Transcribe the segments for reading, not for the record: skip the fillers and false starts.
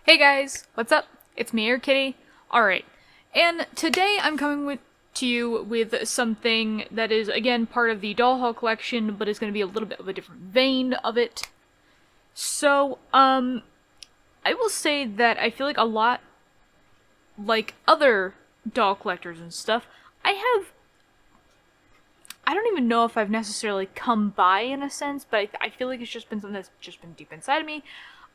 Hey guys, what's up? It's me, your kitty. Alright, and today I'm coming to you with something that is, again, part of the doll haul collection, but is going to be a little bit of a different vein of it. So, I will say that I feel like a lot like other doll collectors and stuff, I don't even know if I've necessarily come by in a sense, but I feel like it's just been something that's just been deep inside of me.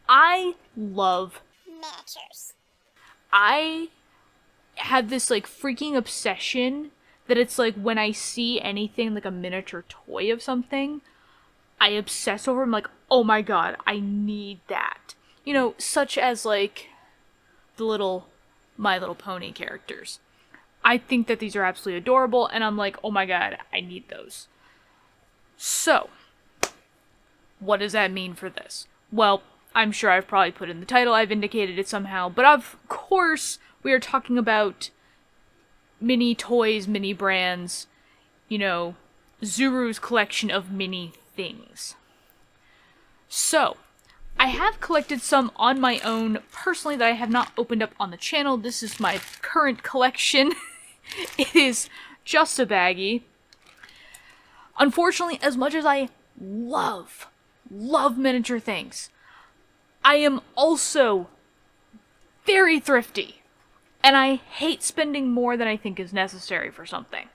I love miniatures. I have this like freaking obsession that it's like when I see anything like a miniature toy of something, I obsess over. I'm like, oh my god, I need that. You know, such as like the little My Little Pony characters. I think that these are absolutely adorable, and I'm like, oh my god, I need those. So, what does that mean for this? Well, I'm sure I've probably put in the title, I've indicated it somehow, but of course, we are talking about mini toys, mini brands, you know, Zuru's collection of mini things. So, I have collected some on my own personally that I have not opened up on the channel. This is my current collection. It is just a baggie. Unfortunately, as much as I love miniature things, I am also very thrifty. And I hate spending more than I think is necessary for something.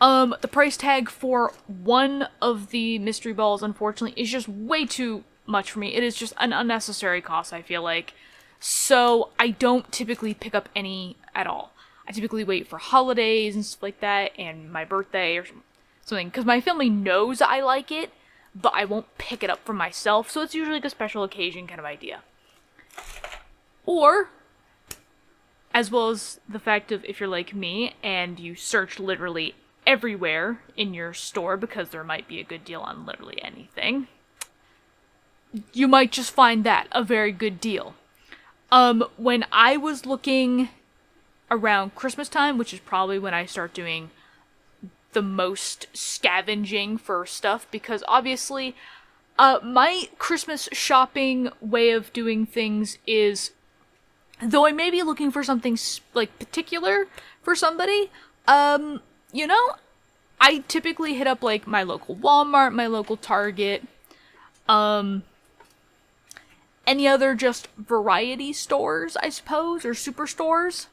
The price tag for one of the mystery balls, unfortunately, is just way too much for me. It is just an unnecessary cost, I feel like. So, I don't typically pick up any at all. I typically wait for holidays and stuff like that, and my birthday or something, because my family knows I like it, but I won't pick it up for myself, so it's usually like a special occasion kind of idea. Or, as well as the fact of if you're like me, and you search literally everywhere in your store, because there might be a good deal on literally anything, you might just find that a very good deal. When I was looking around Christmas time, which is probably when I start doing the most scavenging for stuff, because obviously, my Christmas shopping way of doing things is, though I may be looking for something, like, particular for somebody, you know, I typically hit up, like, my local Walmart, my local Target, any other just variety stores, I suppose, or superstores.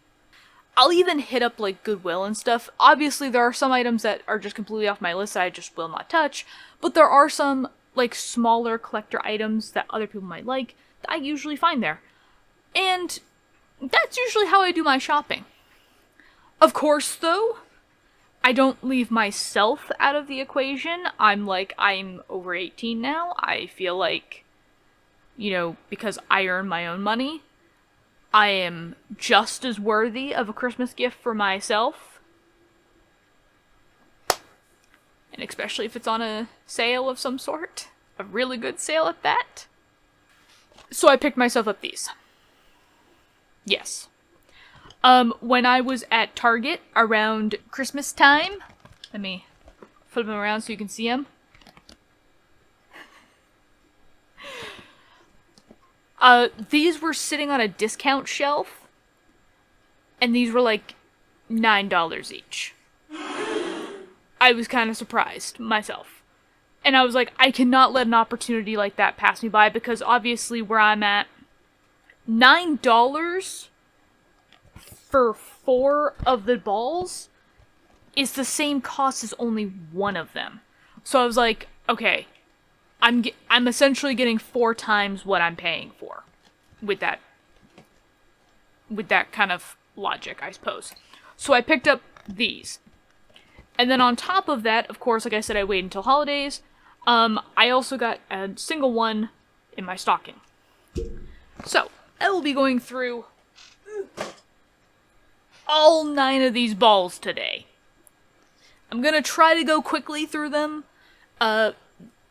I'll even hit up, like, Goodwill and stuff. Obviously, there are some items that are just completely off my list that I just will not touch, but there are some, like, smaller collector items that other people might like that I usually find there. And that's usually how I do my shopping. Of course, though, I don't leave myself out of the equation. I'm over 18 now. I feel like, you know, because I earn my own money, I am just as worthy of a Christmas gift for myself. And especially if it's on a sale of some sort. A really good sale at that. So I picked myself up these. Yes. When I was at Target around Christmas time, let me flip them around so you can see them. These were sitting on a discount shelf, and these were like $9 each. I was kind of surprised myself. And I was like, I cannot let an opportunity like that pass me by, because obviously where I'm at, $9 for 4 of the balls is the same cost as only one of them. So I was like, okay, I'm essentially getting 4 times what I'm paying for with that kind of logic, I suppose. So I picked up these. And then on top of that, of course, like I said, I waited until holidays. I also got a single one in my stocking. So, I will be going through all 9 of these balls today. I'm gonna try to go quickly through them,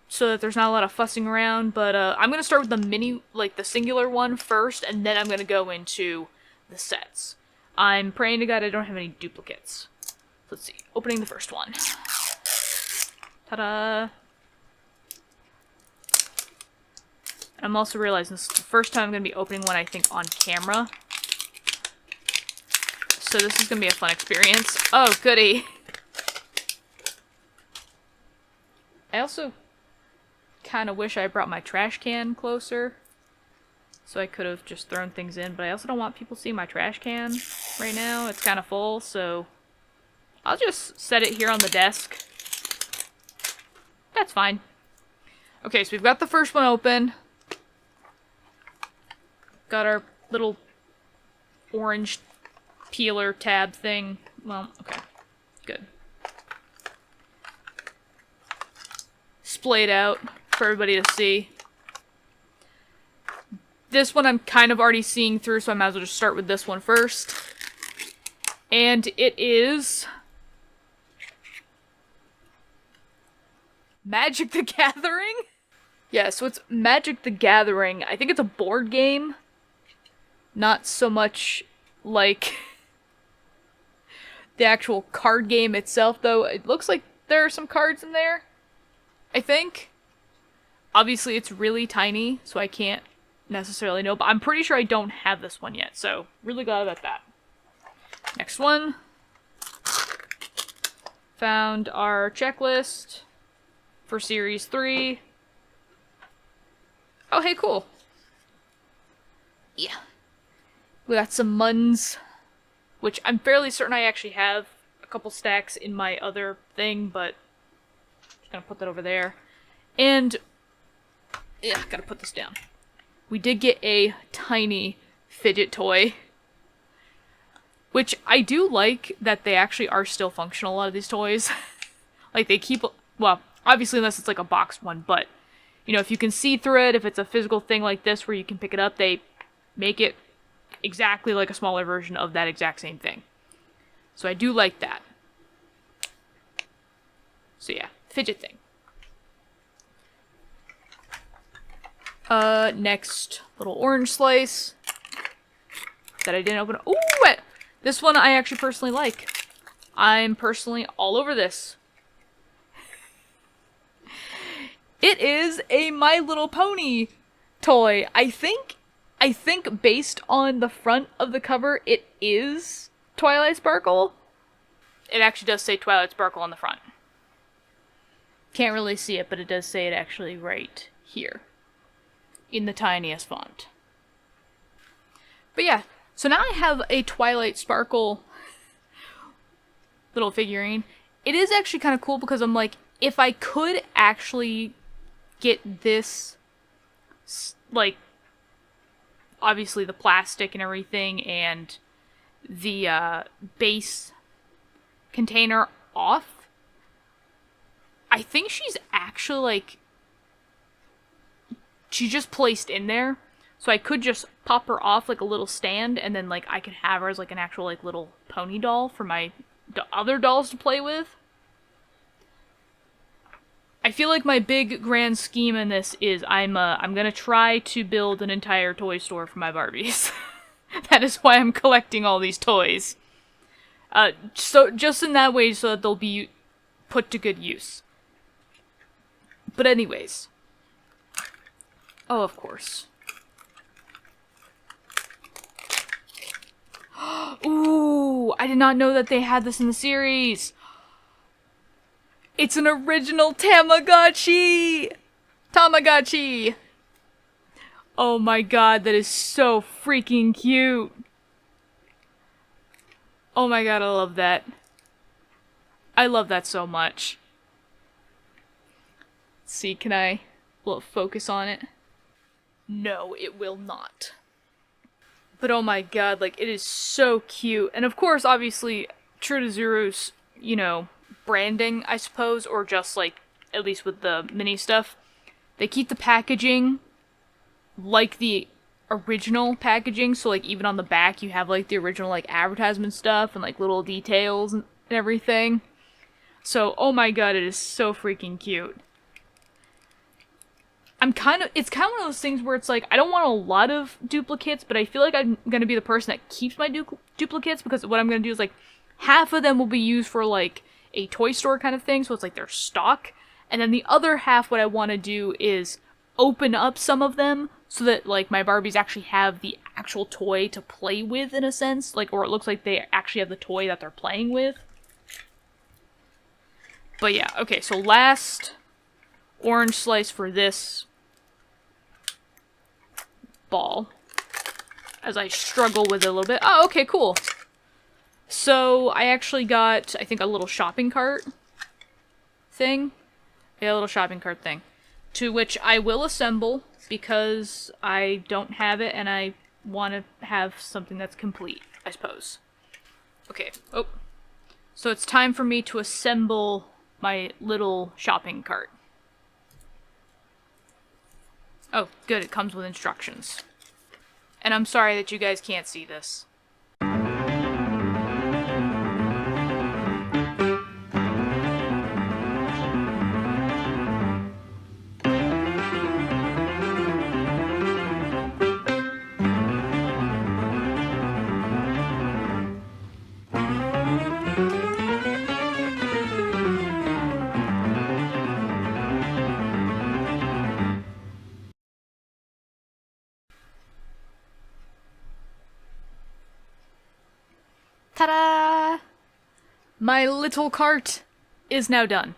so that there's not a lot of fussing around, but I'm gonna start with the mini, like the singular one first, and then I'm gonna go into the sets. I'm praying to God I don't have any duplicates. Let's see, opening the first one. Ta-da! I'm also realizing this is the first time I'm going to be opening one, I think, on camera. So this is going to be a fun experience. Oh, goody. I also kind of wish I brought my trash can closer, so I could have just thrown things in, but I also don't want people seeing my trash can right now. It's kind of full, so I'll just set it here on the desk. That's fine. Okay, so we've got the first one open. Got our little orange peeler tab thing. Well, okay. Good. Splayed out for everybody to see. This one I'm kind of already seeing through, so I might as well just start with this one first. And it is Magic the Gathering? Yeah, so it's Magic the Gathering. I think it's a board game. Not so much like the actual card game itself, though. It looks like there are some cards in there, I think. Obviously, it's really tiny, so I can't necessarily know, but I'm pretty sure I don't have this one yet, so really glad about that. Next one. Found our checklist for Series 3. Oh, hey, cool. Yeah. We got some Muns, which I'm fairly certain I actually have a couple stacks in my other thing, but I'm just gonna put that over there. And, yeah, gotta put this down. We did get a tiny fidget toy, which I do like that they actually are still functional, a lot of these toys. Like, they keep, well, obviously unless it's like a boxed one, but, you know, if you can see through it, if it's a physical thing like this where you can pick it up, they make it exactly like a smaller version of that exact same thing. So I do like that. So yeah, fidget thing. Next, little orange slice that I didn't open. Ooh, this one I actually personally like. I'm personally all over this. It is a My Little Pony toy. I think based on the front of the cover, it is Twilight Sparkle. It actually does say Twilight Sparkle on the front. Can't really see it, but it does say it actually right here in the tiniest font. But yeah, so now I have a Twilight Sparkle little figurine. It is actually kind of cool because I'm like, if I could actually get this, like, obviously the plastic and everything and the base container off, I think she's actually, like, she's just placed in there. So I could just pop her off like a little stand, and then, like, I could have her as, like, an actual, like, little pony doll for my other dolls to play with. I feel like my big grand scheme in this is I'm gonna try to build an entire toy store for my Barbies. That is why I'm collecting all these toys. So just in that way, so that they'll be put to good use. But anyways. Oh, of course. Ooh, I did not know that they had this in the series. It's an original Tamagotchi! Tamagotchi! Oh my god, that is so freaking cute. Oh my god, I love that. I love that so much. Let's see, will it focus on it? No, it will not. But oh my god, like, it is so cute. And of course, obviously, true to Zuru's, you know, branding, I suppose, or just, like, at least with the mini stuff, they keep the packaging like the original packaging, so, like, even on the back, you have, like, the original, like, advertisement stuff and, like, little details and everything. So, oh my god, it is so freaking cute. It's kind of one of those things where it's like, I don't want a lot of duplicates, but I feel like I'm gonna be the person that keeps my duplicates, because what I'm gonna do is, like, half of them will be used for, like, a toy store kind of thing, so it's like their stock, and then the other half, what I want to do is open up some of them so that, like, my Barbies actually have the actual toy to play with, in a sense. Like, or it looks like they actually have the toy that they're playing with. But yeah, okay, so last orange slice for this ball. As I struggle with it a little bit. Oh, okay, cool. So, I actually got, I think, a little shopping cart thing. Yeah, a little shopping cart thing. To which I will assemble, because I don't have it, and I want to have something that's complete, I suppose. Okay, oh. So it's time for me to assemble my little shopping cart. Oh, good, it comes with instructions. And I'm sorry that you guys can't see this. Ta-da! My little cart is now done.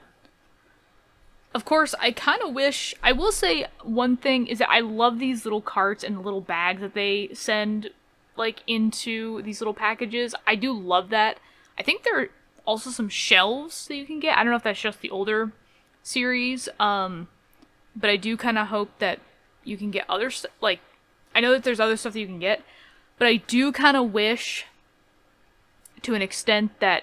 Of course, I kind of wish... I will say one thing is that I love these little carts and little bags that they send, like, into these little packages. I do love that. I think there are also some shelves that you can get. I don't know if that's just the older series, but I do kind of hope that you can get other stuff. Like, I know that there's other stuff that you can get, but I do kind of wish, to an extent, that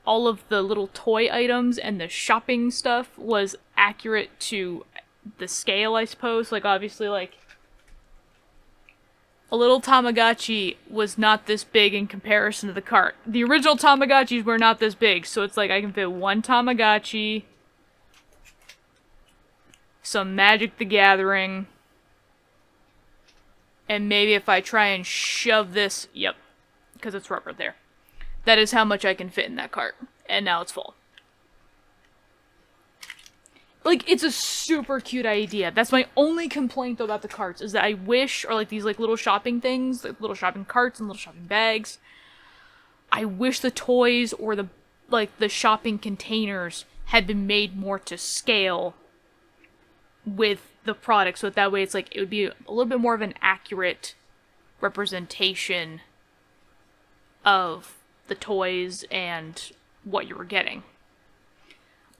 all of the little toy items and the shopping stuff was accurate to the scale, I suppose. Like, obviously, like, a little Tamagotchi was not this big in comparison to the cart. The original Tamagotchis were not this big, so it's like I can fit one Tamagotchi, some Magic the Gathering, and maybe if I try and shove this, yep, because it's rubber there. That is how much I can fit in that cart. And now it's full. Like, it's a super cute idea. That's my only complaint, though, about the carts, is that I wish, or like these like little shopping things, like little shopping carts and little shopping bags, I wish the toys or the, like, the shopping containers had been made more to scale with the product, so that way it's like, it would be a little bit more of an accurate representation of the toys and what you were getting.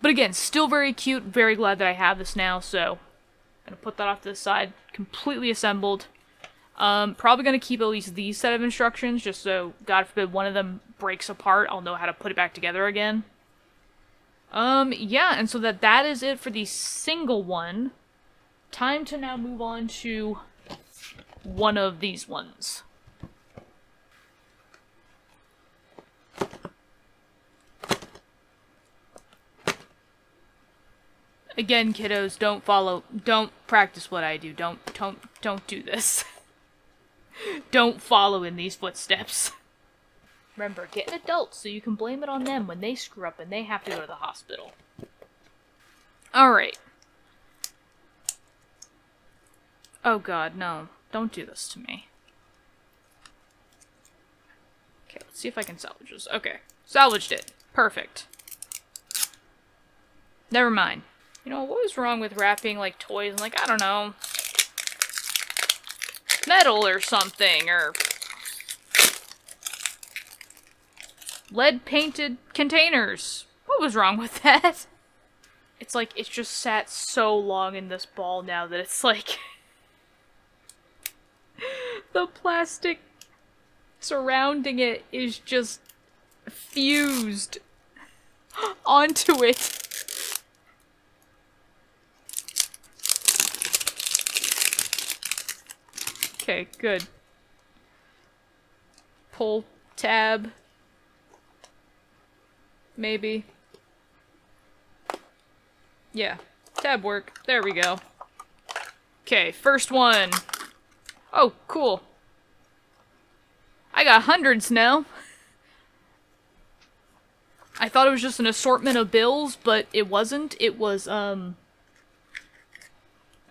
But again, still very cute. Very glad that I have this now, so I'm gonna put that off to the side. Completely assembled. Probably gonna keep at least these set of instructions, just so, God forbid, one of them breaks apart, I'll know how to put it back together again. Yeah, and so that is it for the single one. Time to now move on to one of these ones. Again, kiddos, don't practice what I do. Don't do this. Don't follow in these footsteps. Remember, get an adult so you can blame it on them when they screw up and they have to go to the hospital. Alright. Oh god, no. Don't do this to me. Okay, let's see if I can salvage this. Okay. Salvaged it. Perfect. Never mind. You know, what was wrong with wrapping, like, toys and, like, I don't know, metal or something, or lead-painted containers? What was wrong with that? It's like, it's just sat so long in this ball now that it's like... the plastic surrounding it is just fused onto it. Okay, good. Pull tab. Maybe. Yeah, tab work. There we go. Okay, first one. Oh, cool. I got hundreds now. I thought it was just an assortment of bills, but it wasn't. It was, I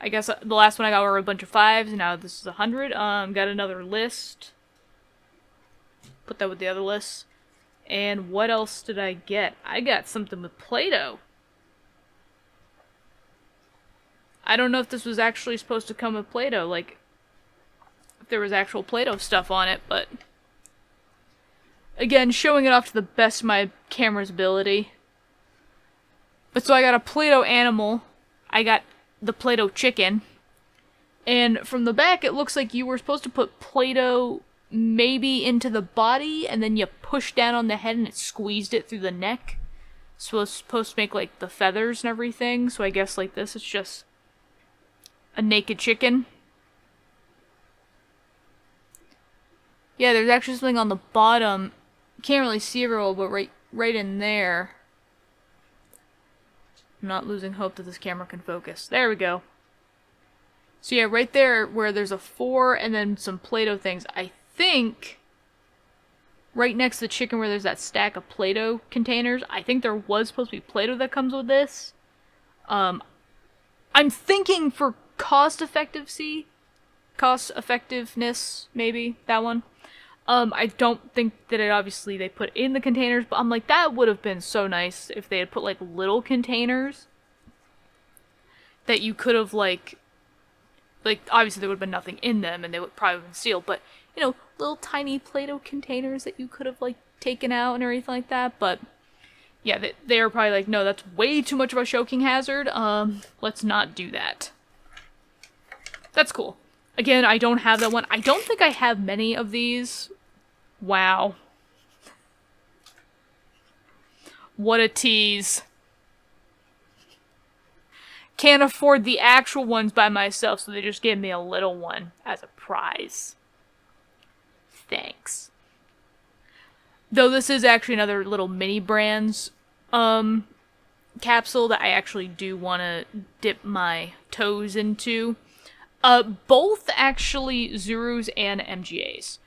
I guess the last one I got were a bunch of 5s, and now this is 100. Got another list. Put that with the other lists. And what else did I get? I got something with Play-Doh. I don't know if this was actually supposed to come with Play-Doh, like, if there was actual Play-Doh stuff on it, but... Again, showing it off to the best of my camera's ability. But so I got a Play-Doh animal. I got the Play-Doh chicken. And from the back, it looks like you were supposed to put Play-Doh maybe into the body, and then you push down on the head and it squeezed it through the neck. So it's supposed to make, like, the feathers and everything. So I guess, like this, it's just a naked chicken. Yeah, there's actually something on the bottom. Can't really see it real well, but right in there. I'm not losing hope that this camera can focus. There we go. So yeah, right there where there's a 4 and then some Play-Doh things. I think right next to the chicken where there's that stack of Play-Doh containers, I think there was supposed to be Play-Doh that comes with this. I'm thinking for cost effectiveness, maybe, that one. I don't think that it obviously they put in the containers, but I'm like, that would have been so nice if they had put, like, little containers that you could have, like, obviously there would have been nothing in them and they would probably have been sealed, but, you know, little tiny Play-Doh containers that you could have, like, taken out and everything like that, but, yeah, they were probably like, no, that's way too much of a choking hazard, let's not do that. That's cool. Again, I don't have that one. I don't think I have many of these. Wow. What a tease. Can't afford the actual ones by myself, so they just gave me a little one as a prize. Thanks. Though this is actually another little mini brands capsule that I actually do want to dip my toes into. Both actually Zurus and MGAs.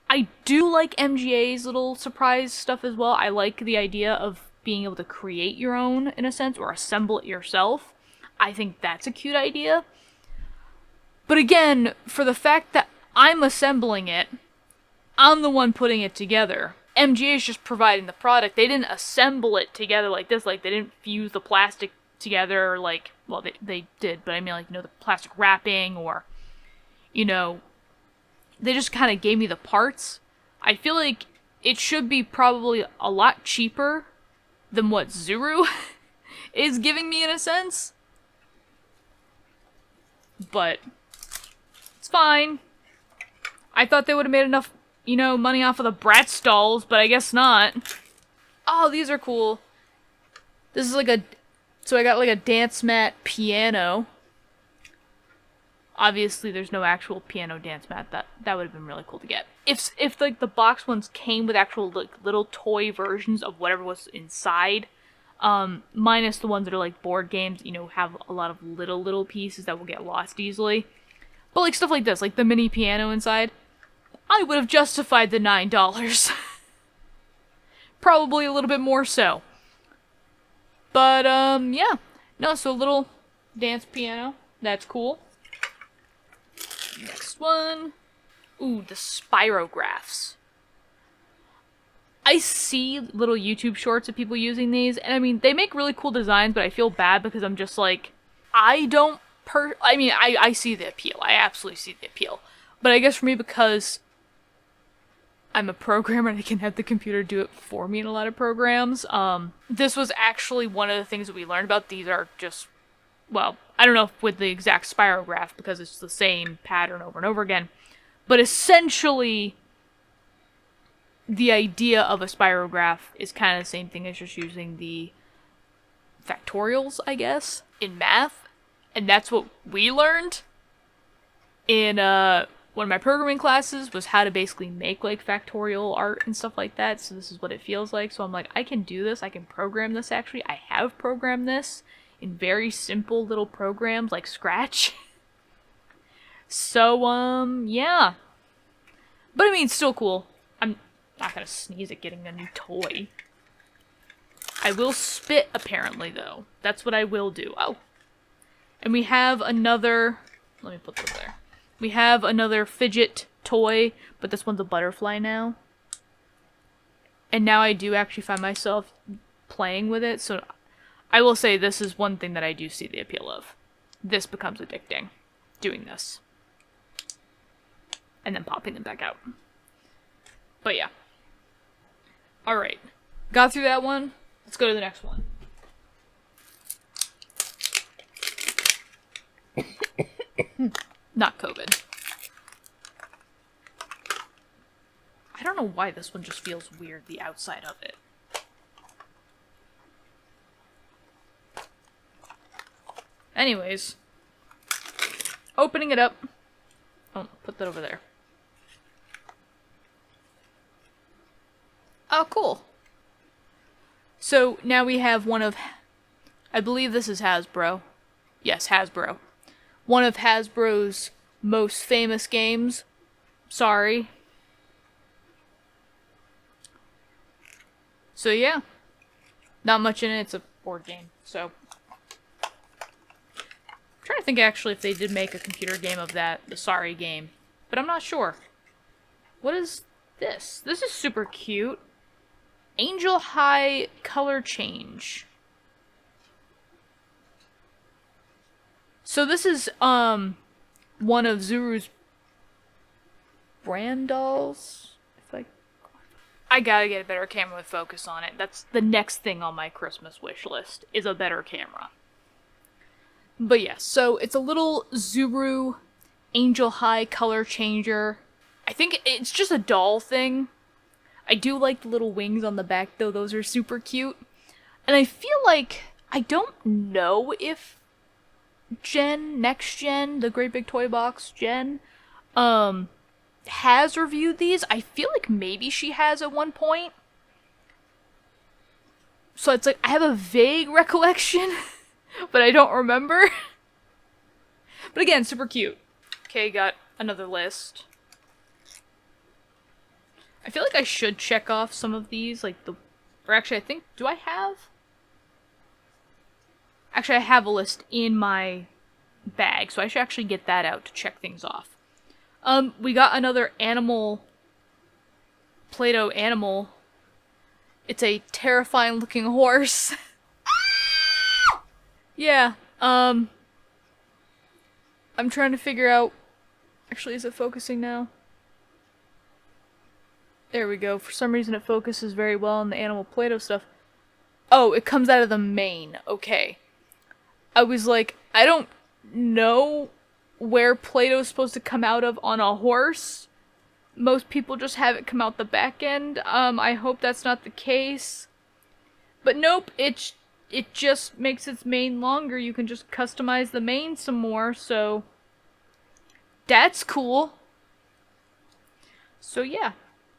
I do like MGA's little surprise stuff as well. I like the idea of being able to create your own, in a sense, or assemble it yourself. I think that's a cute idea. But again, for the fact that I'm assembling it, I'm the one putting it together. MGA is just providing the product. They didn't assemble it together like this. Like, they didn't fuse the plastic together, like, well, they did, but I mean, like, you know, the plastic wrapping, or, you know, they just kind of gave me the parts. I feel like it should be probably a lot cheaper than what Zuru is giving me, in a sense. But it's fine. I thought they would have made enough, you know, money off of the Bratz stalls, but I guess not. Oh, these are cool. This is like a... So I got like a dance mat piano. Obviously, there's no actual piano dance mat. That would have been really cool to get. If like the box ones came with actual like little toy versions of whatever was inside, minus the ones that are like board games, you know, have a lot of little pieces that will get lost easily. But like stuff like this, like the mini piano inside, I would have justified the $9. Probably a little bit more so. But, yeah. No, so a little dance piano. That's cool. Next one. Ooh, the spirographs. I see little YouTube shorts of people using these, and I mean, they make really cool designs, but I feel bad because I'm just like, I see the appeal. I absolutely see the appeal. But I guess for me, because I'm a programmer and I can have the computer do it for me in a lot of programs. This was actually one of the things that we learned about. These are just, well, I don't know if with the exact spirograph because it's the same pattern over and over again. But essentially, the idea of a spirograph is kind of the same thing as just using the factorials, I guess, in math. And that's what we learned in, one of my programming classes, was how to basically make, like, factorial art and stuff like that, so this is what it feels like. So I'm like, I can do this, I can program this, actually. I have programmed this in very simple little programs, like Scratch. So, yeah. But, I mean, it's still cool. I'm not gonna sneeze at getting a new toy. I will spit, apparently, though. That's what I will do. Oh. And we have another... Let me put this there. We have another fidget toy, but this one's a butterfly now. And now I do actually find myself playing with it, so I will say this is one thing that I do see the appeal of. This becomes addicting, doing this. And then popping them back out. But yeah. Alright. Got through that one. Let's go to the next one. Not COVID. I don't know why this one just feels weird, the outside of it. Anyways. Opening it up. Oh, put that over there. Oh, cool. So now we have one of... I believe this is Hasbro. Yes, Hasbro. One of Hasbro's most famous games. Sorry. So yeah. Not much in it. It's a board game. So. I'm trying to think actually if they did make a computer game of that. The Sorry game. But I'm not sure. What is this? This is super cute. Angel High color change. So this is, one of Zuru's brand dolls. I gotta get a better camera with focus on it. That's the next thing on my Christmas wish list, is a better camera. But yeah, so it's a little Zuru Angel High color changer. I think it's just a doll thing. I do like the little wings on the back though, those are super cute. And I feel like, I don't know if Next Gen, the Great Big Toy Box Gen, has reviewed these. I feel like maybe she has at one point. So it's like, I have a vague recollection, but I don't remember. But again, super cute. Okay, got another list. I feel like I should check off some of these, like the... Or actually, I think... Do I have... Actually, I have a list in my bag, so I should actually get that out to check things off. We got another animal... Play-Doh animal. It's a terrifying looking horse. Yeah, I'm trying to figure out... Actually, is it focusing now? There we go. For some reason it focuses very well on the animal Play-Doh stuff. Oh, it comes out of the mane. Okay. I was like, I don't know where Play-Doh is supposed to come out of on a horse. Most people just have it come out the back end. I hope that's not the case. But nope, it just makes its mane longer. You can just customize the mane some more, so... That's cool. So yeah.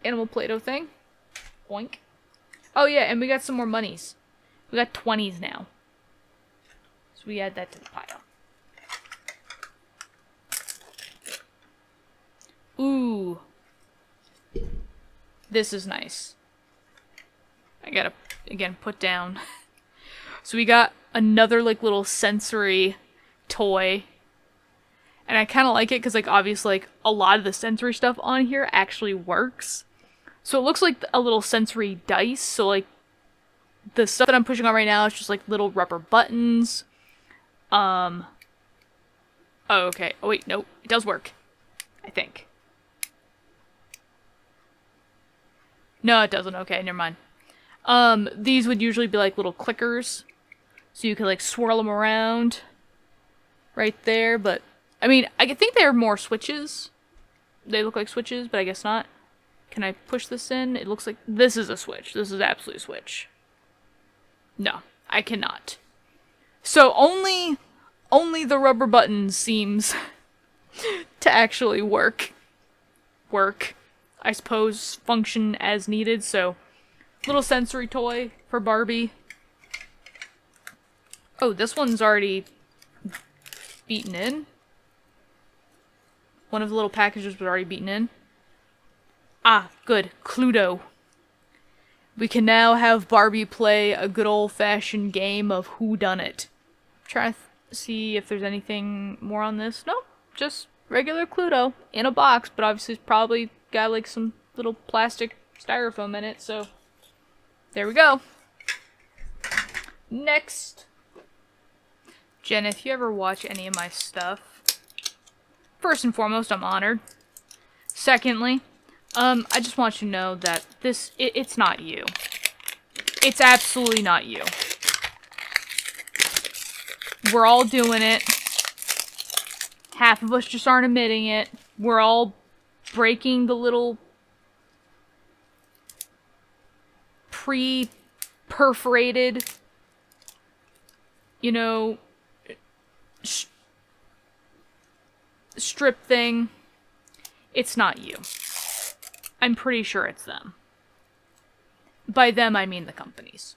Animal Play-Doh thing. Boink. Oh yeah, and we got some more monies. We got 20s now. So we add that to the pile. Ooh. This is nice. I gotta, again, put down. So we got another, like, little sensory toy. And I kind of like it because, like, obviously, like, a lot of the sensory stuff on here actually works. So it looks like a little sensory dice. So, like, the stuff that I'm pushing on right now is just, like, little rubber buttons. Oh, okay. Oh, wait, nope. It does work. I think. No, it doesn't. Okay, never mind. These would usually be, like, little clickers. So you could, like, swirl them around. Right there, but... I mean, I think they're more switches. They look like switches, but I guess not. Can I push this in? It looks like... This is a switch. This is absolutely a switch. No, I cannot. So only the rubber button seems to actually work. I suppose, function as needed, so... Little sensory toy for Barbie. Oh, this one's already beaten in. One of the little packages was already beaten in. Ah, good. Cluedo. We can now have Barbie play a good old-fashioned game of whodunit. see if there's anything more on this. Nope, just regular Cluedo in a box, but obviously it's probably got like some little plastic styrofoam in it, so there we go. Next. Jen, if you ever watch any of my stuff, first and foremost, I'm honored. Secondly, I just want you to know that it's not you. It's absolutely not you. We're all doing it. Half of us just aren't admitting it. We're all breaking the little pre-perforated, strip thing. It's not you. I'm pretty sure it's them. By them, I mean the companies.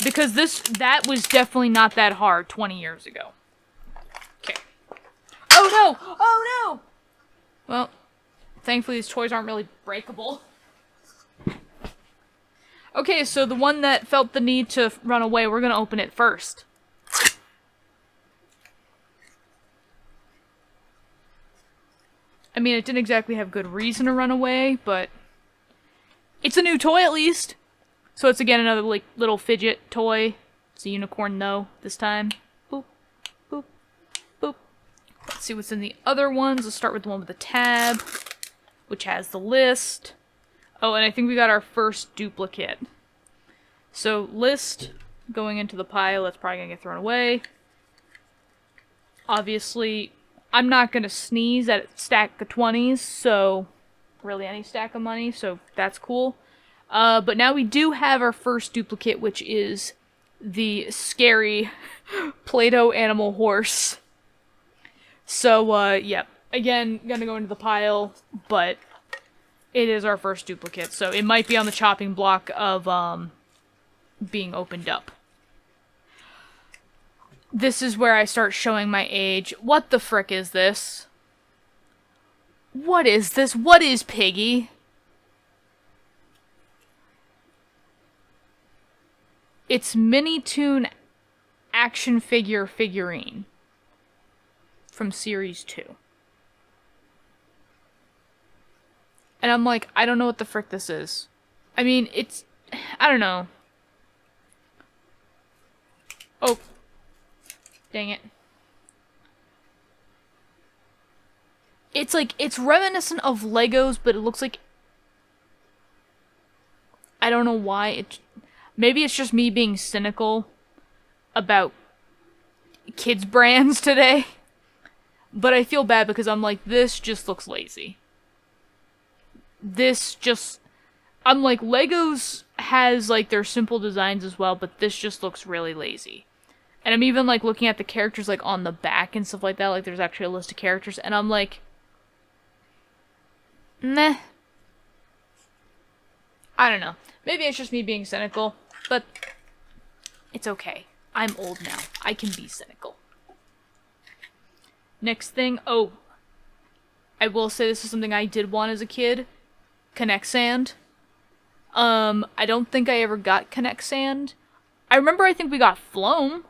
Because that was definitely not that hard 20 years ago. Okay. Oh no! Oh no! Well, thankfully these toys aren't really breakable. Okay, so the one that felt the need to run away, we're gonna open it first. I mean, it didn't exactly have good reason to run away, but it's a new toy at least. So it's again another like little fidget toy. It's a unicorn though, this time. Boop, boop, boop. Let's see what's in the other ones. Let's start with the one with the tab, which has the list. Oh, and I think we got our first duplicate. So list going into the pile, that's probably gonna get thrown away. Obviously, I'm not gonna sneeze at a stack of 20s, so really any stack of money, so that's cool. But now we do have our first duplicate, which is the scary Play-Doh animal horse. So, yeah. Again, gonna go into the pile, but it is our first duplicate, so it might be on the chopping block of, being opened up. This is where I start showing my age. What the frick is this? What is this? What is Piggy? It's Mini Toon action figurine from Series 2. And I'm like, I don't know what the frick this is. I mean, I don't know. Oh. Dang it. It's like, it's reminiscent of Legos, but it looks like... I don't know why. Maybe it's just me being cynical about kids' brands today. But I feel bad because I'm like, this just looks lazy. I'm like, Legos has like their simple designs as well, but this just looks really lazy. And I'm even like looking at the characters like on the back and stuff like that, like there's actually a list of characters, and I'm like, meh. I don't know. Maybe it's just me being cynical, but it's okay. I'm old now. I can be cynical. Next thing, oh, I will say this is something I did want as a kid. Connect Sand. I don't think I ever got Connect Sand. I think we got Floam.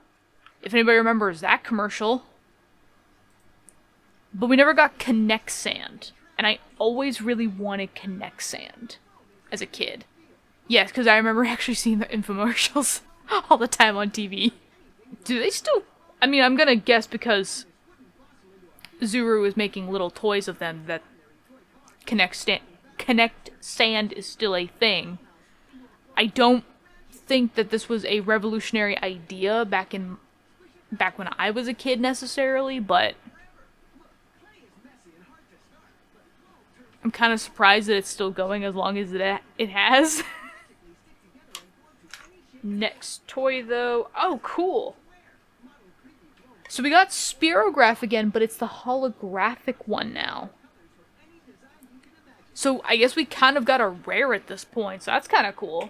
If anybody remembers that commercial. But we never got Connect Sand. And I always really wanted Connect Sand as a kid. Yes, because I remember actually seeing the infomercials all the time on TV. Do they still... I mean, I'm gonna guess because Zuru is making little toys of them that Connect Sand is still a thing. I don't think that this was a revolutionary idea back when I was a kid necessarily, but I'm kind of surprised that it's still going as long as it has. Next toy though. Oh, cool. So we got Spirograph again, but it's the holographic one now. So I guess we kind of got a rare at this point, so that's kind of cool.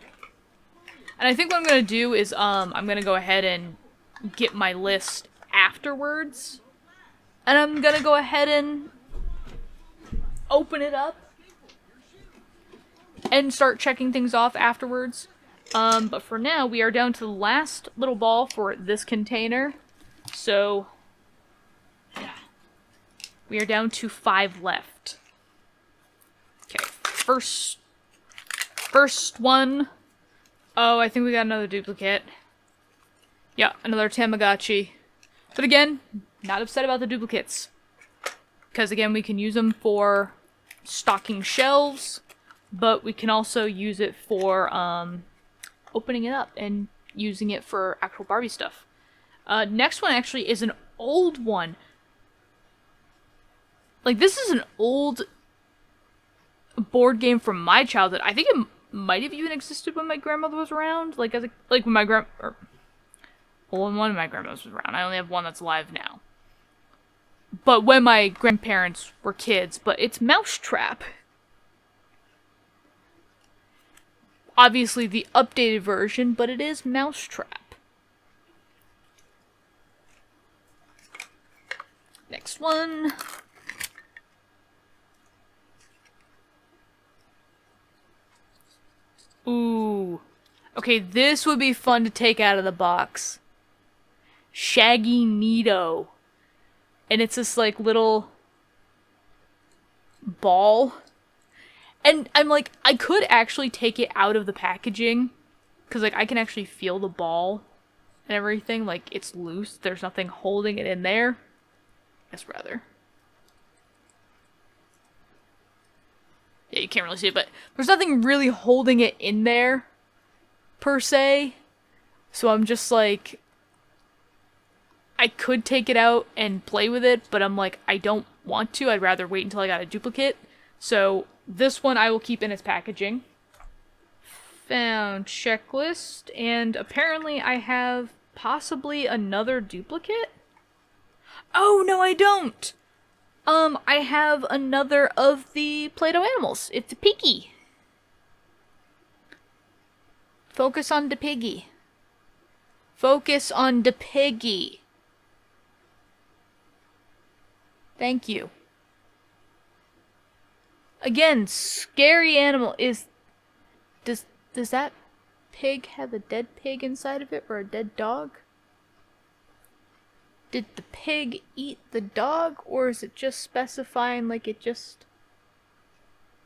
And I think what I'm going to do is I'm going to go ahead and get my list afterwards. And I'm going to go ahead and open it up and start checking things off afterwards. But for now, we are down to the last little ball for this container. So, yeah. We are down to 5 left. Okay, first one. Oh, I think we got another duplicate. Yeah, another Tamagotchi. But again, not upset about the duplicates. Because again, we can use them for stocking shelves, but we can also use it for opening it up and using it for actual Barbie stuff. Next one actually is an old one. Like, this is an old board game from my childhood. I think it might have even existed when my grandmother was around. Like, when my when one of my grandmothers was around. I only have one that's alive now. But when my grandparents were kids. But it's Mousetrap. Obviously the updated version, but it is Mousetrap. Next one. Ooh. Okay, this would be fun to take out of the box. Shaggy Neato. And it's this, like, little ball. And I'm like, I could actually take it out of the packaging. Because, like, I can actually feel the ball and everything. Like, it's loose. There's nothing holding it in there. Yes, rather. Yeah, you can't really see it, but there's nothing really holding it in there, per se. So I'm just like, I could take it out and play with it, but I'm like, I don't want to. I'd rather wait until I got a duplicate. So this one I will keep in its packaging. Found checklist, and apparently I have possibly another duplicate? Oh, no, I don't! I have another of the Play-Doh animals. It's a piggy. Focus on the piggy. Focus on the piggy. Thank you. Again, scary animal is... Does that pig have a dead pig inside of it, or a dead dog? Did the pig eat the dog, or is it just specifying like it just...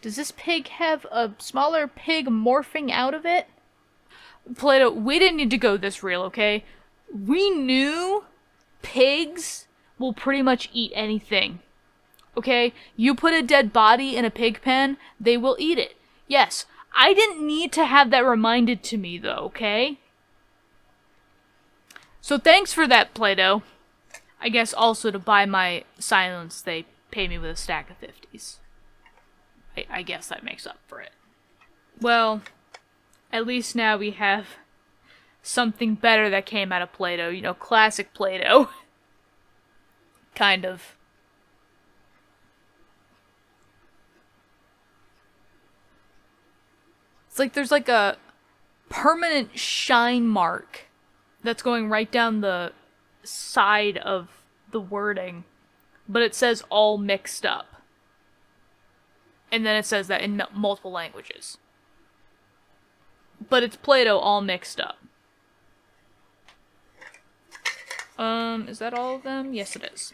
Does this pig have a smaller pig morphing out of it? Play-Doh, we didn't need to go this real, okay? We knew pigs will pretty much eat anything. Okay? You put a dead body in a pig pen, they will eat it. Yes, I didn't need to have that reminded to me, though, okay? So thanks for that, Play-Doh. I guess also to buy my silence, they pay me with a stack of 50s. I guess that makes up for it. Well, at least now we have something better that came out of Play-Doh. You know, classic Play-Doh. Kind of. It's like there's like a permanent shine mark that's going right down the side of the wording, but it says all mixed up. And then it says that in multiple languages. But it's Play-Doh all mixed up. Is that all of them? Yes, it is.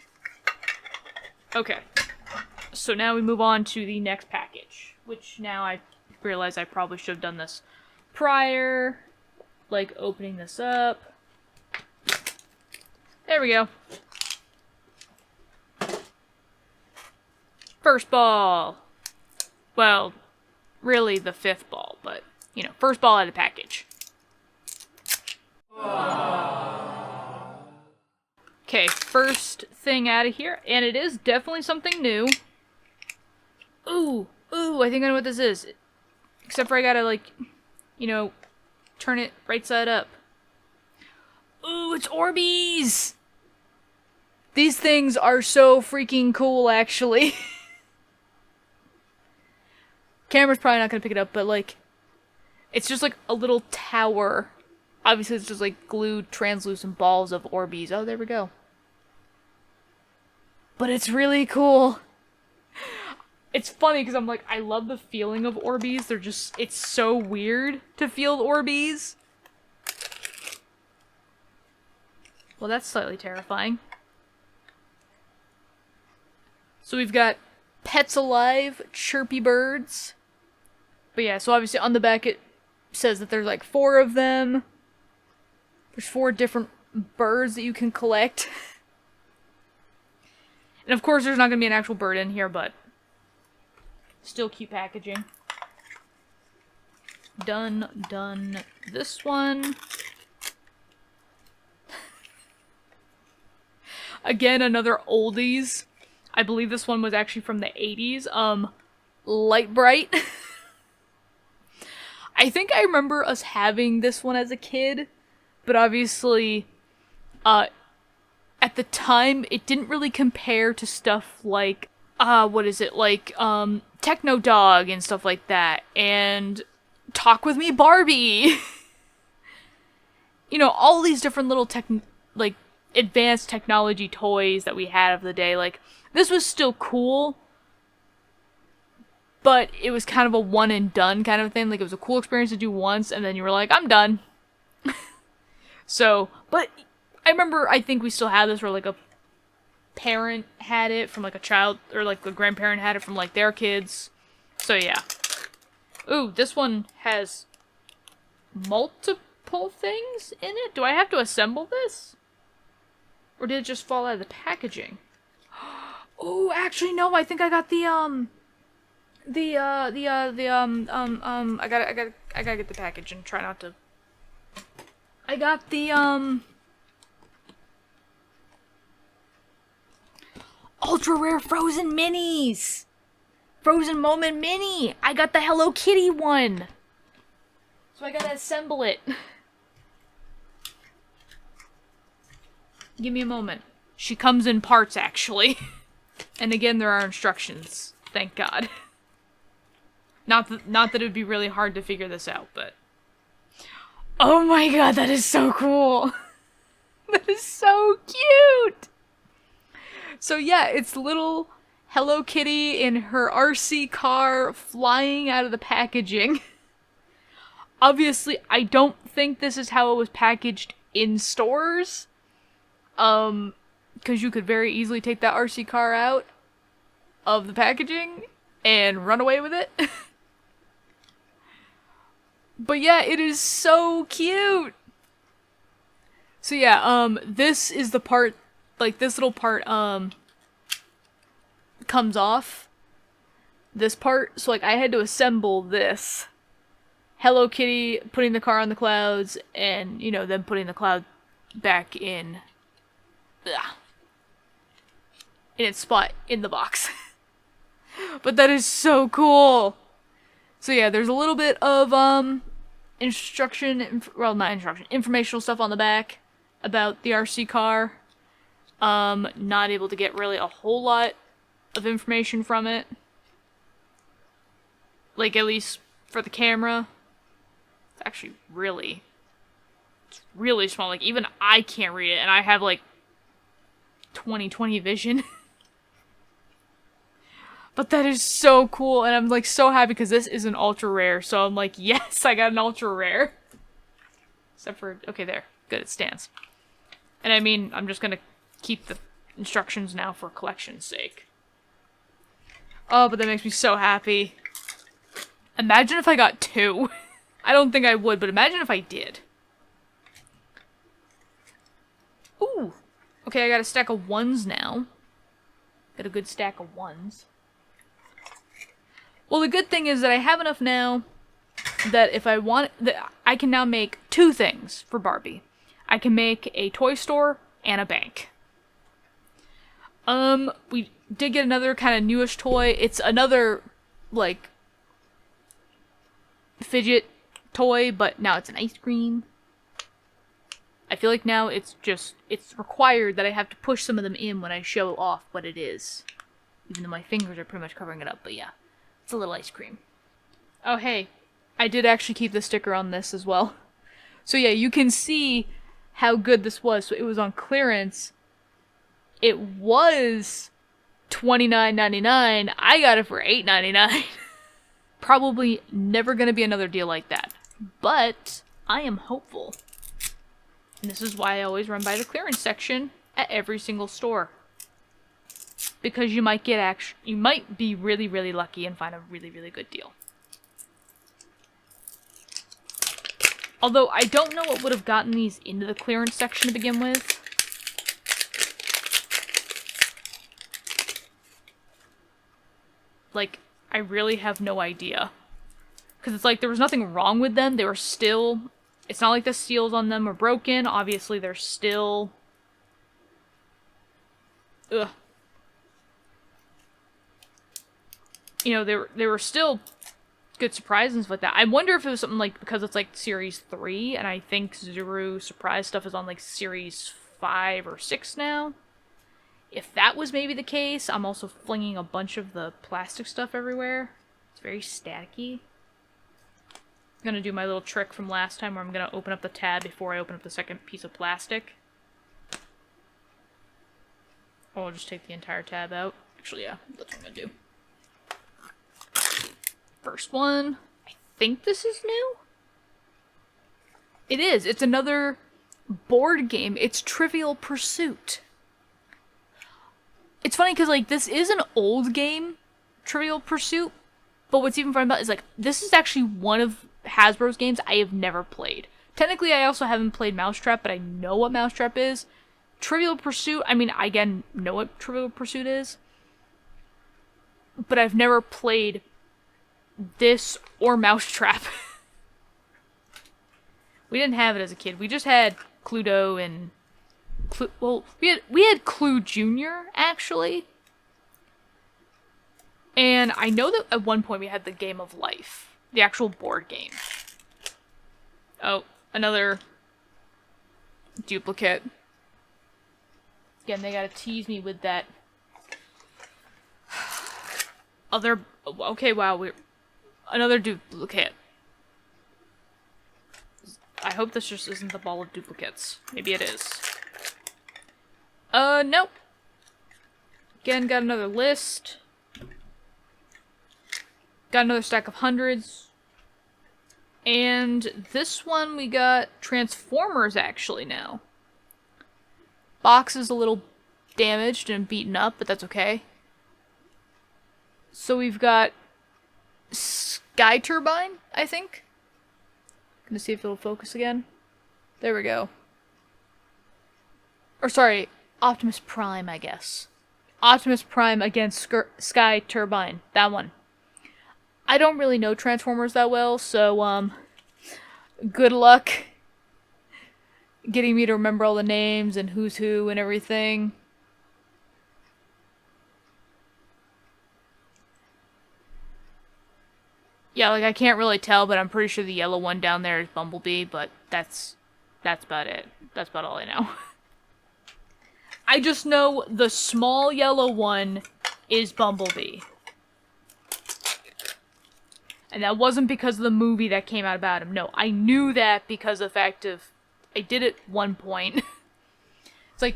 Okay. So now we move on to the next package, which now I realize I probably should have done this prior, like opening this up. There we go. First ball. Well, really the 5th ball, but, you know, first ball out of the package. Okay, first thing out of here, and it is definitely something new. Ooh, I think I know what this is. Except for I gotta, like, you know, turn it right side up. Ooh, it's Orbeez! These things are so freaking cool, actually. Camera's probably not gonna pick it up, but, like, it's just, like, a little tower. Obviously, it's just, like, glued, translucent balls of Orbeez. Oh, there we go. But it's really cool. It's funny because I'm like, I love the feeling of Orbeez. They're just, it's so weird to feel Orbeez. Well, that's slightly terrifying. So we've got Pets Alive, Chirpy Birds. But yeah, so obviously on the back it says that there's like 4 of them. There's 4 different birds that you can collect. And of course there's not going to be an actual bird in here, but still cute packaging. Done. This one. Again, another oldies. I believe this one was actually from the 80s. Light Bright. I think I remember us having this one as a kid, but obviously, at the time, it didn't really compare to stuff like, Techno Dog and stuff like that, and Talk With Me Barbie. You know, all these different little advanced technology toys that we had of the day. Like, this was still cool, but it was kind of a one and done kind of thing. Like, it was a cool experience to do once, and then you were like, I'm done. So, but I remember, I think we still had this where, like, a parent had it from, like, a child, or, like, a grandparent had it from, like, their kids. So, yeah. Ooh, this one has multiple things in it? Do I have to assemble this? Or did it just fall out of the packaging? Oh, actually, no, I think I got I gotta get the package and try not to. I got the, ultra rare Frozen Minis! Frozen Moment Mini! I got the Hello Kitty one! So I gotta assemble it. Give me a moment. She comes in parts, actually. And again, there are instructions. Thank God. Not that it would be really hard to figure this out, but... Oh my god, that is so cool! That is so cute! So yeah, it's little Hello Kitty in her RC car flying out of the packaging. Obviously, I don't think this is how it was packaged in stores. Because you could very easily take that RC car out of the packaging and run away with it. But yeah, it is so cute! So yeah, this is the part, like, this little part, comes off. This part, so like, I had to assemble this. Hello Kitty putting the car on the clouds, and, you know, then putting the cloud back in its spot in the box. But that is so cool! So yeah, there's a little bit of, informational stuff on the back about the RC car. Not able to get really a whole lot of information from it. Like, at least for the camera. It's actually really small. Like, even I can't read it, and I have, like, 20/20 vision. But that is so cool, and I'm, like, so happy because this is an ultra rare, so I'm like, yes, I got an ultra rare. Except for, okay, there. Good, it stands. And I mean, I'm just gonna keep the instructions now for collection's sake. Oh, but that makes me so happy. Imagine if I got 2. I don't think I would, but imagine if I did. Ooh. Okay, I got a stack of 1s now. Got a good stack of 1s. Well, the good thing is that I have enough now that if I want, that I can now make 2 things for Barbie. I can make a toy store and a bank. We did get another kind of newish toy. It's another, like, fidget toy, but now it's an ice cream. I feel like now it's required that I have to push some of them in when I show off what it is. Even though my fingers are pretty much covering it up, but yeah. It's a little ice cream. Oh, hey. I did actually keep the sticker on this as well. So yeah, you can see how good this was. So it was on clearance. It was $29.99. I got it for $8.99. Probably never gonna be another deal like that. But I am hopeful. And this is why I always run by the clearance section at every single store. Because you might be really, really lucky and find a really, really good deal. Although I don't know what would have gotten these into the clearance section to begin with. Like, I really have no idea. Because it's like there was nothing wrong with them. They were still... It's not like the seals on them are broken. Obviously, they're still... Ugh. You know, they were still good surprises and stuff like that. I wonder if it was something like, because it's like Series 3, and I think Zuru surprise stuff is on like Series 5 or 6 now. If that was maybe the case, I'm also flinging a bunch of the plastic stuff everywhere. It's very staticky. I'm gonna do my little trick from last time where I'm gonna open up the tab before I open up the second piece of plastic. Or I'll just take the entire tab out. Actually, yeah, that's what I'm gonna do. First one. I think this is new? It is. It's another board game. It's Trivial Pursuit. It's funny because, like, this is an old game, Trivial Pursuit, but what's even fun about it is, like, this is actually one of Hasbro's games I have never played. Technically, I also haven't played Mousetrap, but I know what Mousetrap is. Trivial Pursuit, I mean, I, again, know what Trivial Pursuit is, but I've never played this or Mousetrap. We didn't have it as a kid. We just had Cluedo and... well, we had Clue Jr., actually. And I know that at one point we had the Game of Life. The actual board game. Oh, another duplicate. Again, they gotta tease me with that other... Okay, wow, another duplicate. I hope this just isn't the ball of duplicates. Maybe it is. Nope. Again, got another list. Got another stack of hundreds. And this one we got Transformers, actually, now. Box is a little damaged and beaten up, but that's okay. So we've got Sky Turbine, I think. Gonna see if it'll focus again. There we go. Or sorry, Optimus Prime, I guess. Optimus Prime against Sky Turbine. That one. I don't really know Transformers that well, so, good luck getting me to remember all the names and who's who and everything. Yeah, like, I can't really tell, but I'm pretty sure the yellow one down there is Bumblebee, but that's about it. That's about all I know. I just know the small yellow one is Bumblebee. And that wasn't because of the movie that came out about him. No, I knew that because of the fact of... I did at one point. It's like,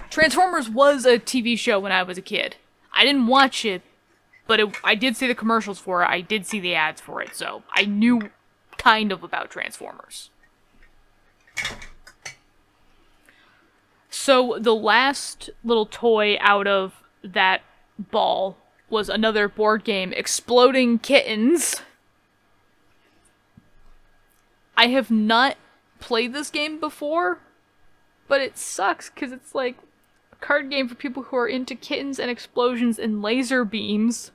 Transformers was a TV show when I was a kid. I didn't watch it, but I did see the commercials for it. I did see the ads for it, so I knew kind of about Transformers. So the last little toy out of that ball was another board game, Exploding Kittens. I have not played this game before, but it sucks because it's like a card game for people who are into kittens and explosions and laser beams.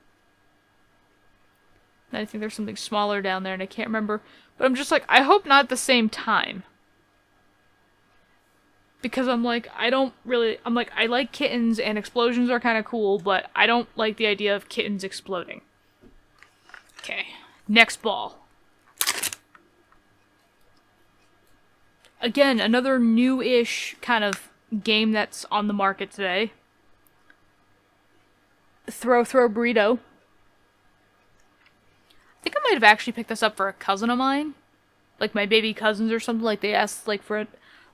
And I think there's something smaller down there and I can't remember, but I'm just like, I hope not at the same time. Because I'm like, I like kittens and explosions are kind of cool, but I don't like the idea of kittens exploding. Okay, next ball. Again, another new-ish kind of game that's on the market today. Throw Burrito. I think I might have actually picked this up for a cousin of mine. Like my baby cousins or something. Like they asked like for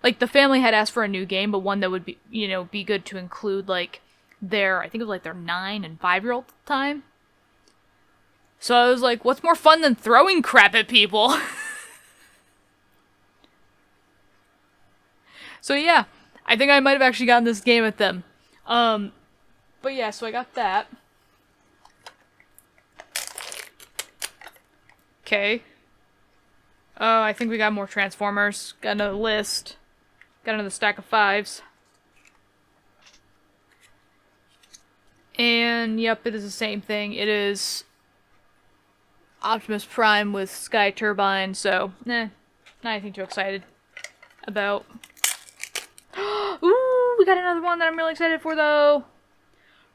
like the family had asked for a new game, but one that would be, you know, be good to include like I think it was like their 9 and 5-year-old at the time. So I was like, what's more fun than throwing crap at people? So yeah, I think I might have actually gotten this game at them. But yeah, so I got that. Okay. Oh, I think we got more Transformers. Got another list. Got another stack of 5s. And yep, it is the same thing. It is Optimus Prime with Sky Turbine, so not anything too excited about. Ooh, we got another one that I'm really excited for, though.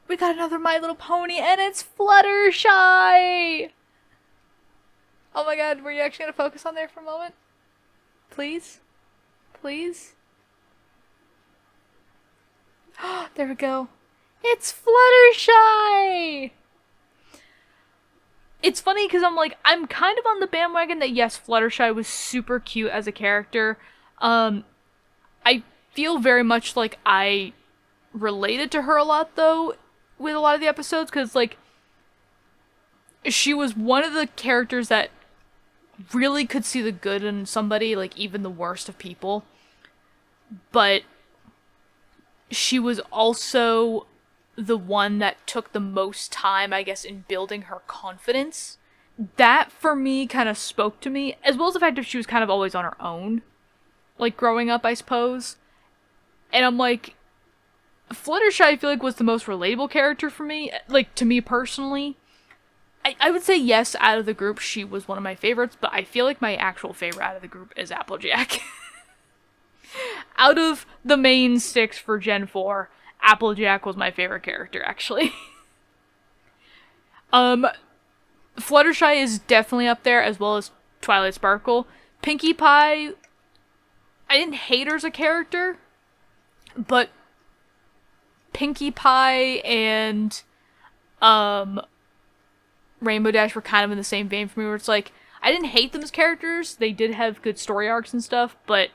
We got another My Little Pony, and it's Fluttershy! Oh my god, were you actually gonna focus on there for a moment? Please? Please? There we go. It's Fluttershy! It's funny because I'm kind of on the bandwagon that yes, Fluttershy was super cute as a character. I feel very much like I related to her a lot, though, with a lot of the episodes, because, like, she was one of the characters that really could see the good in somebody, like, even the worst of people. But she was also the one that took the most time, I guess, in building her confidence. That, for me, kind of spoke to me, as well as the fact that she was kind of always on her own, like, growing up, I suppose. And I'm like, Fluttershy, I feel like, was the most relatable character for me, like, to me personally. I would say yes, out of the group, she was one of my favorites, but I feel like my actual favorite out of the group is Applejack. Out of the main 6 for Gen 4, Applejack was my favorite character, actually. Fluttershy is definitely up there, as well as Twilight Sparkle. Pinkie Pie, I didn't hate her as a character, but Pinkie Pie and Rainbow Dash were kind of in the same vein for me, where it's like, I didn't hate them as characters. They did have good story arcs and stuff, but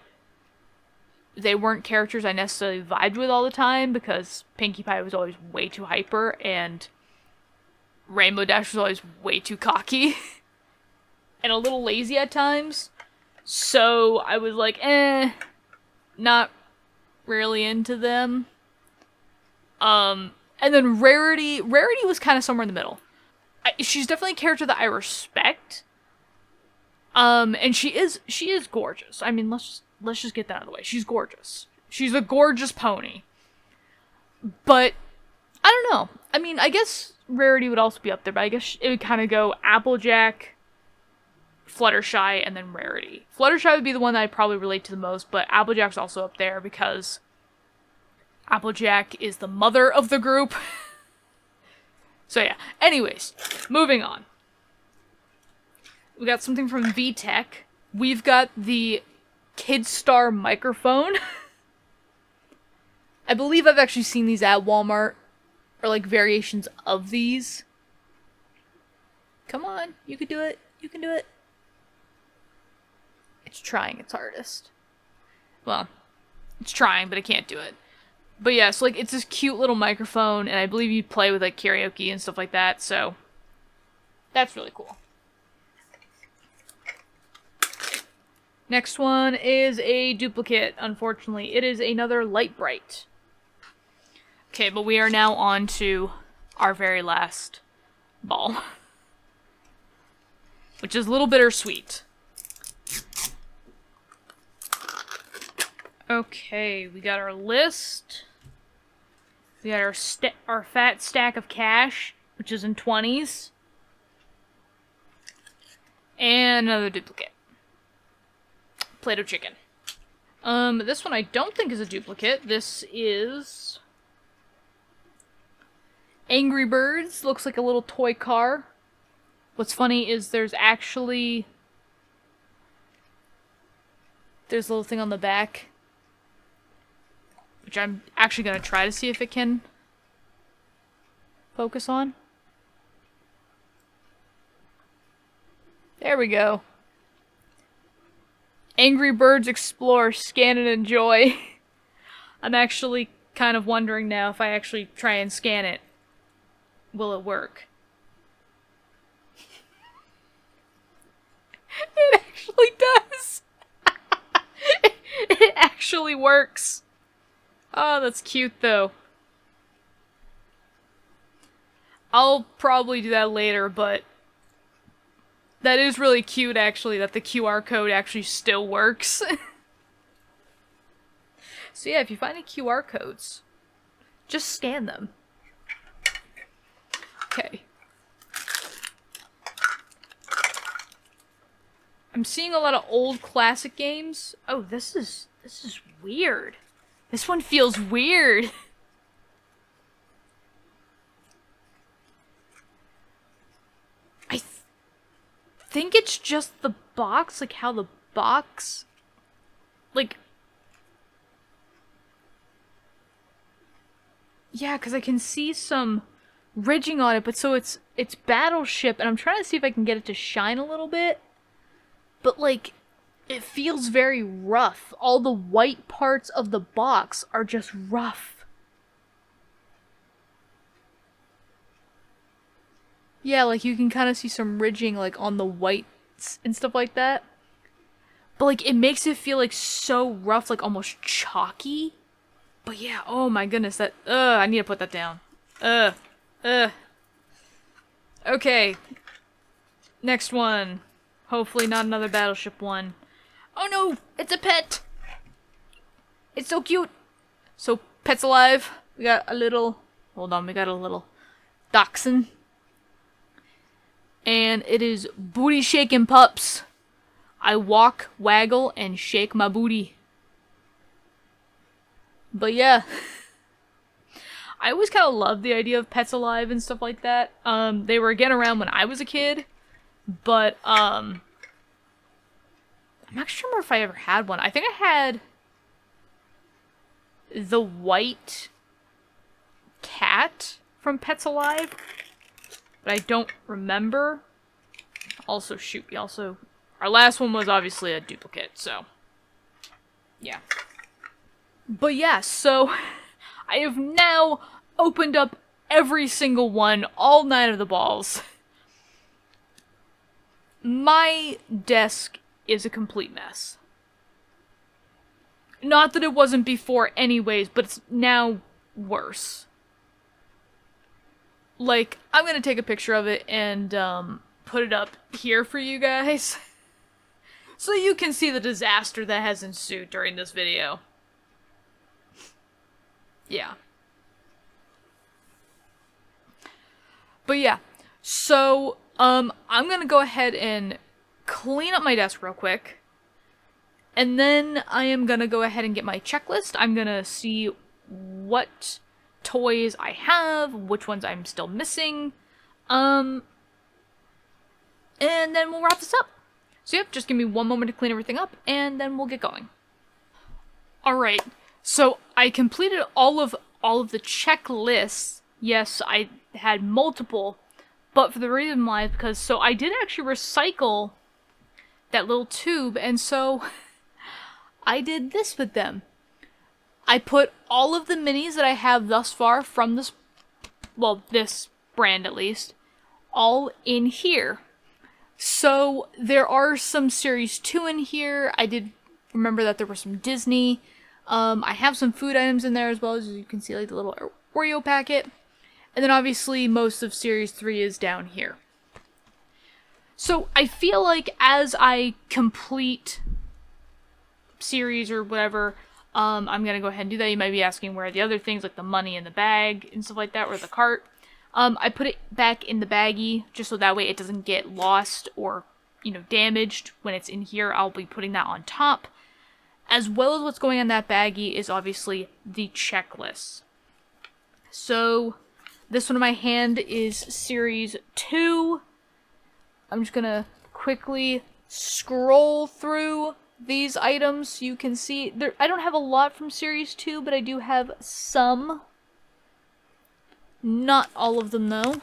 they weren't characters I necessarily vibed with all the time, because Pinkie Pie was always way too hyper, and Rainbow Dash was always way too cocky, and a little lazy at times. So I was like, not really into them. And then Rarity was kind of somewhere in the middle. She's definitely a character that I respect. And she is gorgeous. I mean, let's just get that out of the way. She's gorgeous. She's a gorgeous pony. But I don't know. I mean, I guess Rarity would also be up there, but I guess it would kind of go Applejack, Fluttershy, and then Rarity. Fluttershy would be the one that I'd probably relate to the most, but Applejack's also up there because Applejack is the mother of the group. So yeah. Anyways, moving on. We got something from VTech. We've got the Kidstar microphone. I believe I've actually seen these at Walmart, or like variations of these. Come on, you can do it. You can do it. It's trying its hardest. Well, it's trying, but it can't do it. But yeah, so like, it's this cute little microphone, and I believe you play with like karaoke and stuff like that, so that's really cool. Next one is a duplicate, unfortunately. It is another Light Bright. Okay, but we are now on to our very last ball, which is a little bittersweet. Okay, we got our list. We got our fat stack of cash, which is in 20s. And another duplicate. Plate of chicken. This one I don't think is a duplicate. This is Angry Birds. Looks like a little toy car. What's funny is there's a little thing on the back, which I'm actually going to try to see if it can focus on. There we go. Angry Birds Explore, scan and enjoy. I'm actually kind of wondering now if I actually try and scan it, will it work? It actually does! It actually works! Oh, that's cute though. I'll probably do that later, but that is really cute actually, that the QR code actually still works. So yeah, if you find any QR codes, just scan them. Okay. I'm seeing a lot of old classic games. Oh, this is weird. This one feels weird. I think it's just the box, like how the box, like, yeah, because I can see some ridging on it, but so it's Battleship, and I'm trying to see if I can get it to shine a little bit, but like, it feels very rough. All the white parts of the box are just rough. Yeah, like you can kind of see some ridging like on the whites and stuff like that. But like it makes it feel like so rough, like almost chalky. But yeah, oh my goodness, that I need to put that down. Okay. Next one. Hopefully not another Battleship one. Oh no, it's a pet. It's so cute. So Pets Alive. We got a little, hold on, we got a little dachshund. And it is Booty Shaking Pups. I walk, waggle, and shake my booty. But yeah. I always kind of loved the idea of Pets Alive and stuff like that. They were again around when I was a kid. But, I'm not sure if I ever had one. I think I had the white cat from Pets Alive. But I don't remember. Also, shoot, our last one was obviously a duplicate, so. Yeah. But yeah, so I have now opened up every single one, all 9 of the balls. My desk is a complete mess. Not that it wasn't before anyways, but it's now worse. Like, I'm gonna take a picture of it and, put it up here for you guys. So you can see the disaster that has ensued during this video. Yeah. But yeah, so, I'm gonna go ahead and clean up my desk real quick. And then I am gonna go ahead and get my checklist. I'm gonna see what toys I have, which ones I'm still missing. And then we'll wrap this up. So yep, just give me one moment to clean everything up, and then we'll get going. Alright, so I completed all of the checklists. Yes, I had multiple, but for the reason why is because, so I did actually recycle that little tube, and so I did this with them. I put all of the minis that I have thus far from this, well, this brand at least, all in here. So there are some Series 2 in here. I did remember that there were some Disney. I have some food items in there as well, as you can see, like the little Oreo packet. And then obviously most of Series 3 is down here. So I feel like as I complete series or whatever, I'm gonna go ahead and do that. You might be asking where are the other things, like the money in the bag and stuff like that, or the cart. I put it back in the baggie, just so that way it doesn't get lost or, damaged when it's in here. I'll be putting that on top. As well as what's going on that baggie is obviously the checklist. So, this one in my hand is Series 2. I'm just gonna quickly scroll through these items so you can see. I don't have a lot from Series 2, but I do have some. Not all of them, though.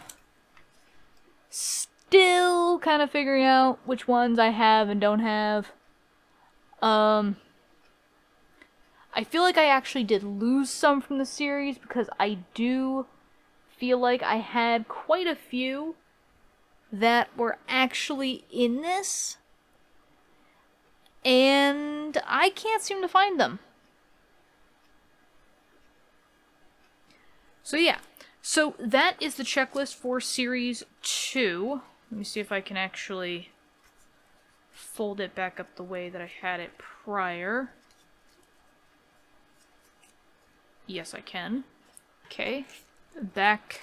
Still kind of figuring out which ones I have and don't have. I I feel like I actually did lose some from the series because I do feel like I had quite a few that were actually in this, and I can't seem to find them. So yeah, so that is the checklist for Series 2. Let me see if I can actually fold it back up the way that I had it prior. Yes, I can. Okay, back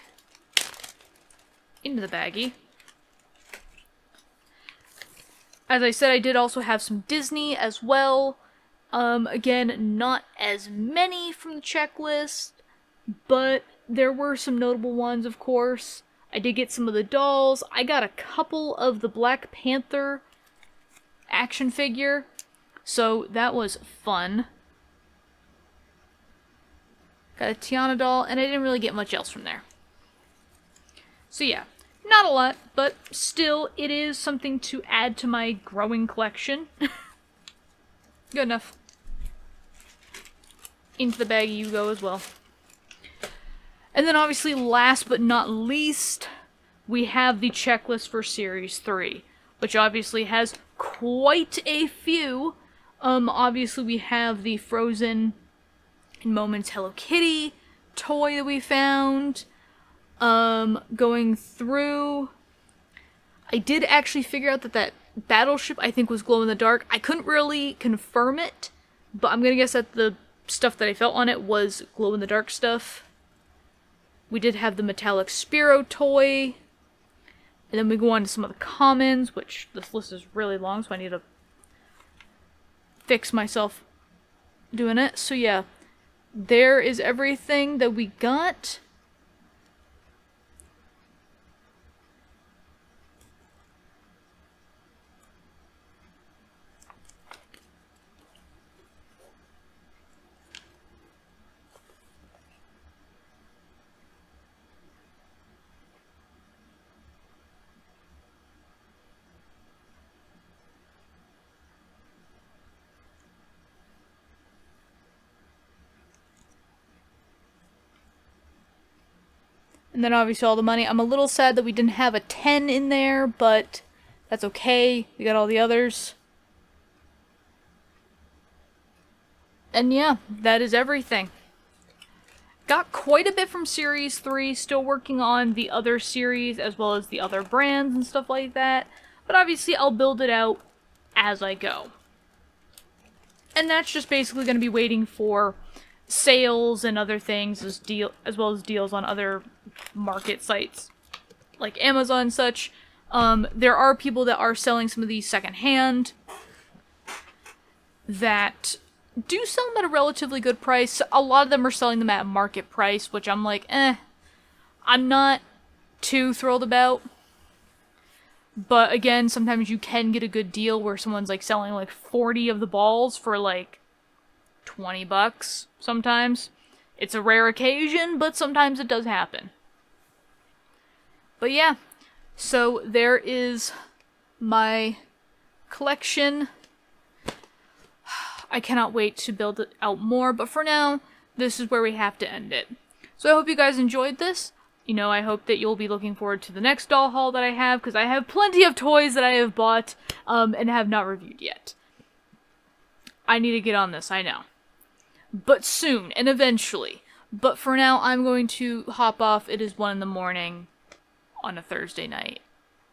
into the baggie. As I said, I did also have some Disney as well. Again, not as many from the checklist, but there were some notable ones, of course. I did get some of the dolls. I got a couple of the Black Panther action figure, so that was fun. Got a Tiana doll, and I didn't really get much else from there. So yeah, not a lot, but still, it is something to add to my growing collection. Good enough. Into the baggie you go as well. And then obviously, last but not least, we have the checklist for Series 3, which obviously has quite a few. Obviously we have the Frozen in Moments Hello Kitty toy that we found. Going through, I did actually figure out that battleship, I think, was glow in the dark. I couldn't really confirm it, but I'm gonna guess that the stuff that I felt on it was glow in the dark stuff. We did have the metallic Spiro toy. And then we go on to some of the commons, which this list is really long, so I need to fix myself doing it. So yeah, there is everything that we got. And then obviously all the money. I'm a little sad that we didn't have a 10 in there, but that's okay. We got all the others. And yeah, that is everything. Got quite a bit from Series 3, still working on the other series as well as the other brands and stuff like that. But obviously I'll build it out as I go. And that's just basically going to be waiting for sales and other things as well as deals on other market sites like Amazon and such. There are people that are selling some of these secondhand that do sell them at a relatively good price. A lot of them are selling them at market price, which I'm like, I'm not too thrilled about. But again, sometimes you can get a good deal where someone's like selling like 40 of the balls for like $20 sometimes. It's a rare occasion, but sometimes it does happen. But yeah, so there is my collection. I cannot wait to build it out more, but for now, this is where we have to end it. So I hope you guys enjoyed this. You know, I hope that you'll be looking forward to the next doll haul that I have, because I have plenty of toys that I have bought and have not reviewed yet. I need to get on this, I know. But soon, and eventually. But for now, I'm going to hop off. It is 1 in the morning on a Thursday night.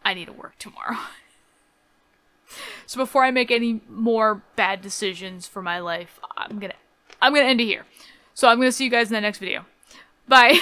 I need to work tomorrow. So before I make any more bad decisions for my life, I'm gonna end it here. So I'm gonna see you guys in the next video. Bye!